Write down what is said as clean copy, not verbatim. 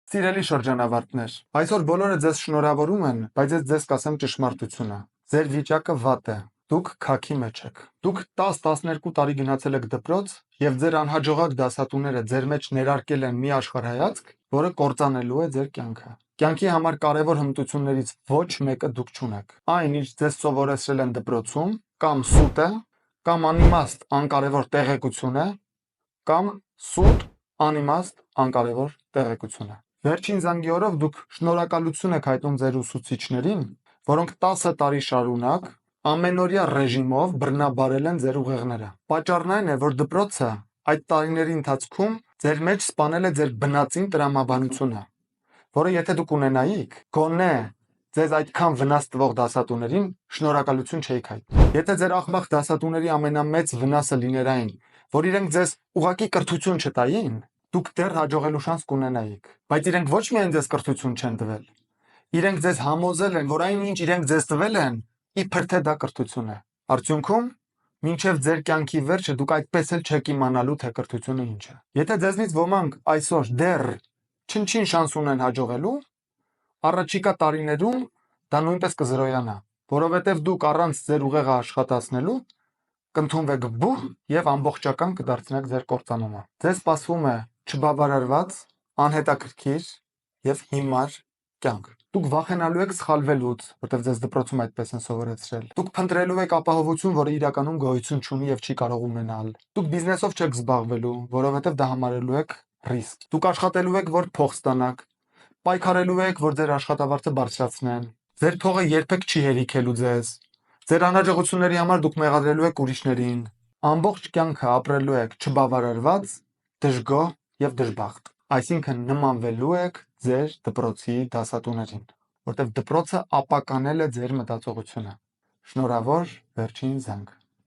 Սիրելի շրջանավարտներ, այսօր բոլորը ձեզ շնորհավորում են, բայց ես ձեզ կասեմ ճշմարտությունը։ Ձեր վիճակը վատ է։ Դուք քաքի մեջ եք։ Դուք 10-12 տարի գնացել եք դպրոց եւ ձեր անհաջողակ դասատուները ձեր մեջ ներարկել են մի աշխարհայացք, որը կործանելու է ձեր կյանքը։ Կյանքի համար կարևոր հմտություններից ոչ մեկը դուք չունեք։ Այն, ինչ ձեզ սովորեցրել են դպրոցում, կամ սուտ է, կամ անիմաստ անկարևոր տեղեկություն է, կամ սուտ, անիմաստ, անկարևոր տեղեկություն է։ Վերջին զանգի օրով դուք շնորհակալություն եք հայտնում ձեր ուսուցիչներին, որոնք 10 տարի շարունակ ամենօրյա ռեժիմով բռնաբարել են ձեր ուղեղները։ Պատճառն այն է, որ դպրոցը այդ տարիների ընթացքում ձեր մեջ սպանել է ձեր բնածին տրամաբանությունը, որը եթե դուք ունենայիք, գոնե ձեզ այդքան վնաս տվող դասատուներին շնորհակալություն չէիք հայտնում։ Եթե ձեր աղբաղ դասատուների ամենամեծ վնասը լիներ այն, որ իրենք ձեզ ուղղակի կրթություն չտային, դուք դեռ հաջողելու շանս կունենայիք, բայց իրենք ոչ միայն ձեզ կրթություն չեն տվել, իրենք ձեզ համոզել են, որ այն ինչ իրենք ձեզ տվել են, իբր թե դա կրթություն է։ Արդյունքում, մինչև ձեր կյանքի վերջը դուք այդպես էլ չեք իմանալու, թե կրթությունը ինչ է։ Եթե ձեզնից ոմանք այսօր դեռ չնչին շանս ունեն հաջողելու, առաջիկա տարիներում դա նույնպես կզրոյանա, որովհետև դուք առանց ձեր ուղեղը աշխատացնելու կընդունվեք բուհ եւ ամբողջական կդարձնեք ձեր կործանումը։ Ձեզ սպասվում է չբավարարված, անհետաքրքիր եւ հիմար կյանք։ Դուք վախենալու եք սխալվելուց, որտեղ ձեզ դպրոցում այդպես են սովորեցրել։ Դուք փնտրելու եք ապահովություն, որը իրականում գոյություն չունի եւ չի կարող ունենալ։ Դուք բիզնեսով չեք զբաղվելու, որովհետեւ դա համարելու եք ռիսկ։ Դուք աշխատելու եք, որ փող ստանաք, պայքարելու եք, որ ձեր աշխատավարձը բարձրացնեն։ Ձեր փողը երբեք չի հերիքելու ձեզ։ Ձեր անհաջողությունների համար դուք մեղադրելու եք ուրիշներին։ Ամբողջ կյանքը ապրելու եք չբավարարված, դժգոհ եւ դժբախտ։ Այսինքն նմանվելու եք ձեր դպրոցի դասատուներին, որտեղ դպրոցը ապականել է ձեր մտածողությունը։ Շնորհավոր վերջին զանգ։